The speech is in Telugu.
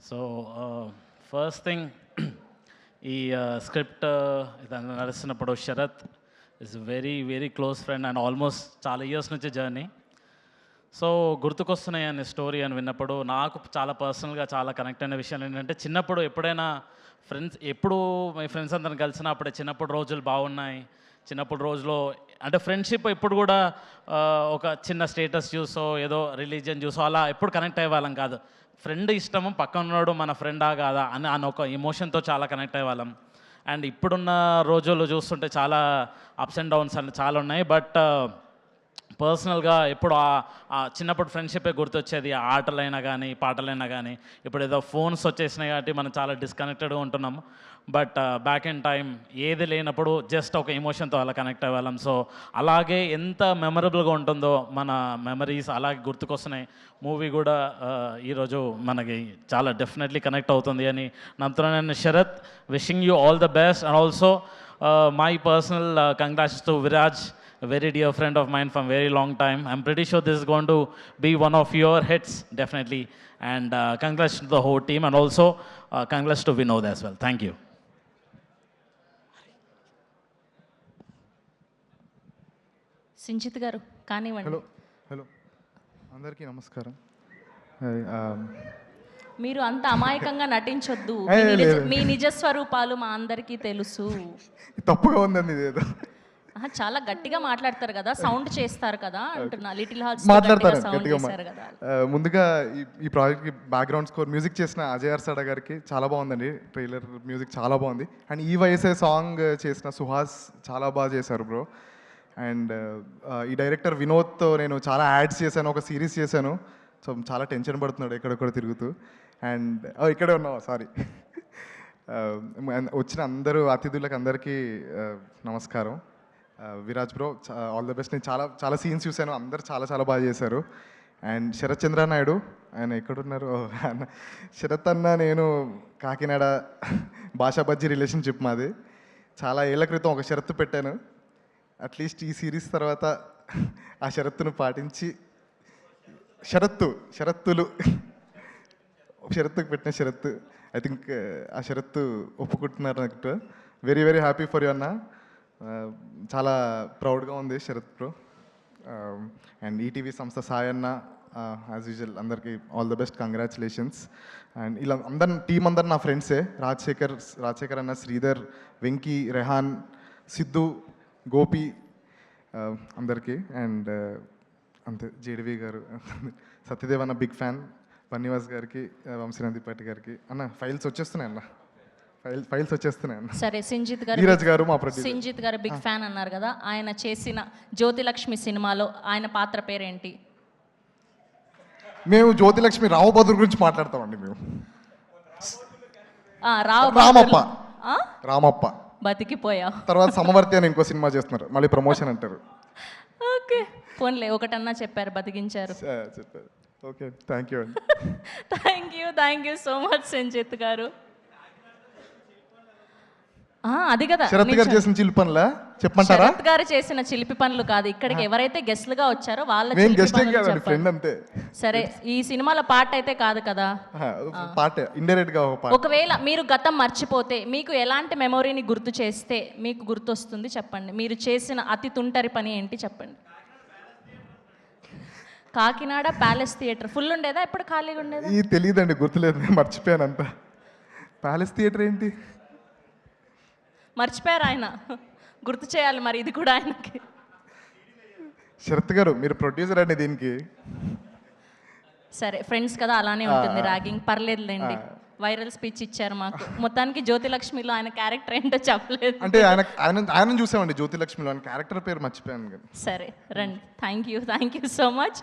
సో ఫస్ట్ థింగ్ ఈ స్క్రిప్ట్ ఇదంతా నడుస్తున్నప్పుడు Sarath is very very close friend and almost చాలా ఇయర్స్ నుంచి జర్నీ. సో గుర్తుకొస్తున్నాయి అనే స్టోరీ అని విన్నప్పుడు నాకు చాలా పర్సనల్గా చాలా కనెక్ట్ అయిన విషయాలు ఏంటంటే, చిన్నప్పుడు ఎప్పుడైనా ఎప్పుడు మీ ఫ్రెండ్స్ అందరిని కలిసినా అప్పుడే చిన్నప్పుడు రోజులు బాగున్నాయి, చిన్నప్పుడు రోజులో అంటే ఫ్రెండ్షిప్ ఎప్పుడు కూడా ఒక చిన్న స్టేటస్ చూసో ఏదో రిలీజియన్ చూసో అలా ఎప్పుడు కనెక్ట్ అయ్యేవాళ్ళం కాదు. ఫ్రెండ్ ఇష్టము, పక్కన ఉన్నాడు మన ఫ్రెండా కాదా అని ఒక ఎమోషన్తో చాలా కనెక్ట్ అయ్యేవాళ్ళం. అండ్ ఇప్పుడున్న రోజుల్లో చూస్తుంటే చాలా అప్స్ అండ్ డౌన్స్ అని చాలా ఉన్నాయి. బట్ పర్సనల్గా ఎప్పుడు చిన్నప్పుడు ఫ్రెండ్షిప్పే గుర్తొచ్చేది. ఆటలైనా కానీ పాటలైనా కానీ. ఇప్పుడు ఏదో ఫోన్స్ వచ్చేసినాయి కాబట్టి మనం చాలా డిస్కనెక్టెడ్గా ఉంటున్నాము. బట్ బ్యాక్ ఇన్ టైం ఏది లేనప్పుడు జస్ట్ ఒక ఎమోషన్తో అలా కనెక్ట్ అవ్వాలం. సో అలాగే ఎంత మెమరబుల్గా ఉంటుందో మన మెమరీస్ అలాగే గుర్తుకొస్తున్నాయి. మూవీ కూడా ఈరోజు మనకి చాలా డెఫినెట్లీ కనెక్ట్ అవుతుంది అని నమ్ముతున్నాను. Sarath, wishing you all the best. And also my personal congrats to Viraj, a very dear friend of mine from very long time. I'm pretty sure this is going to be one of your hits, definitely. And congrats to the whole team, and also congrats to Vinod as well. Thank you. సించిత్ గారు కానివ్వండి. హలో అందరికీ నమస్కారం. మీరు అంత అమాయకంగా నటించొద్దు. మీ నిజ స్వరూపాలు మా అందరికీ తెలుసు. తప్పుగా ఉందండి ఇదేదో. చాలా గట్టిగా మాట్లాడతారు కదా, సౌండ్ చేస్తారు కదా అంటున్నా. లిటిల్ హార్ట్స్ మాట్లాడతారు సౌండ్ గట్టిగా. చేశారు కదా. ముందుగా ఈ ప్రాజెక్ట్కి బ్యాక్గ్రౌండ్ స్కోర్ మ్యూజిక్ చేసిన అజయ్ అర్సాడా గారికి చాలా బాగుందండి. ట్రైలర్ మ్యూజిక్ చాలా బాగుంది. అండ్ ఈ వయసే సాంగ్ చేసిన సుహాస్ చాలా బాగా చేశారు బ్రో. అండ్ ఈ డైరెక్టర్ వినోద్తో నేను చాలా యాడ్స్ చేశాను, ఒక సిరీస్ చేశాను. సో చాలా టెన్షన్ పడుతున్నాడు ఎక్కడెక్కడ తిరుగుతూ. అండ్ ఇక్కడే ఉన్నావా, సారీ. వచ్చిన అందరూ అతిథులకు అందరికీ నమస్కారం. Viraj bro, all the best. నేను చాలా చాలా సీన్స్ చూశాను, అందరు చాలా చాలా బాగా చేశారు. అండ్ శరత్ చంద్ర నాయుడు, ఆయన ఎక్కడున్నారు అన్న. శరత్ అన్న నేను కాకినాడ భాషా బజ్జీ రిలేషన్షిప్ మాది. చాలా ఏళ్ల క్రితం ఒక షరతు పెట్టాను. అట్లీస్ట్ ఈ సిరీస్ తర్వాత ఆ షరత్తును పాటించి షరత్తుకు పెట్టిన షరత్తు ఐ థింక్ ఆ షరత్తు ఒప్పుకుంటున్నారు నాకు. Very very happy for you అన్న. చాలా ప్రౌడ్గా ఉంది శరత్ బ్రో. అండ్ ఈటీవీ సంస్థ సాయి అన్న, యాజ్ యూజువల్ అందరికీ all the best, congratulations. And ఇలా టీం అందరు నా ఫ్రెండ్సే. రాజశేఖర్ అన్న, శ్రీధర్, వెంకీ, రెహాన్, సిద్ధు, గోపి, అందరికీ. అండ్ అంతే, జేడివి గారు, సత్యదేవ్ అన్న బిగ్ ఫ్యాన్, బన్నీవాస్ గారికి, వంశీనందిపాటి గారికి. అన్న ఫైల్స్ వచ్చేస్తున్నాయి అన్న, ఫైల్స్ వచ్చేస్తున్నాయి అన్న. సరే, సింజిత్ గారు, ధీరజ్ గారు మా ప్రొడ్యూసర్. సింజిత్ గారు బిగ్ ఫ్యాన్ అన్నారు కదా, ఆయన చేసిన జ్యోతిలక్ష్మి సినిమాలో ఆయన పాత్ర పేరేంటి? మేము జ్యోతిలక్ష్మి రామభద్రు గురించి మాట్లాడతామండి. మేము రామప్ప బతికిపోయా. తర్వాత సమవర్తి అని ఇంకో సినిమా చేస్తున్నారు, మళ్ళీ ప్రమోషన్ అంటారు. ఓకే, ఫోన్లే ఒకటన్నా చెప్పారు, బతికించారు. చెప్పారు. ఓకే, థ్యాంక్ యూ అండి. Thank you so much Sinjith గారు. అది కదా శరత్ గారు చేసిన చిలిపి పనులా చెప్పమంటారా? శరత్ గారు చేసిన చిలిపి పనులు కాదు, ఇక్కడికి ఎవరైతే గెస్ట్లుగా వచ్చారో వాళ్ళ ఫ్రెండ్ అంతే. సరే, ఈ సినిమాలో పార్ట్ అయితే కాదు కదా, పార్ట్ ఇండైరెక్ట్ గా ఒక పార్ట్. ఒకవేళ మీరు గతం మర్చిపోతే మీకు ఎలాంటి మెమొరీని గుర్తు చేస్తే మీకు గుర్తొస్తుంది చెప్పండి. మీరు చేసిన అతి తుంటరి పని ఏంటి చెప్పండి. కాకినాడ ప్యాలెస్ థియేటర్ ఫుల్ ఉండేదా, ఎప్పుడు ఖాళీగా ఉండేదా? తెలియదండి, గుర్తులేదు, మర్చిపోయాను అంతా. ప్యాలెస్ థియేటర్ ఏంటి మర్చిపోయారు ఆయన, గుర్తు చేయాలి మరి ఇది కూడా ఆయనకి. శరత్ గారు మీరు ప్రొడ్యూసర్ అండి దీనికి. సరే, ఫ్రెండ్స్ కదా, అలానే ఉంటుంది ర్యాగింగ్, పర్లేదులేండి. వైరల్ స్పీచ్ ఇచ్చారు మాకు. మొత్తానికి జ్యోతిలక్ష్మిలో ఆయన క్యారెక్టర్ ఏంటో చెప్పలేదు. అంటే ఆయన చూసామండి జ్యోతిలక్ష్మిలో, ఆయన క్యారెక్టర్ పేరు మర్చిపోయాను. సరే రండి. Thank you so much.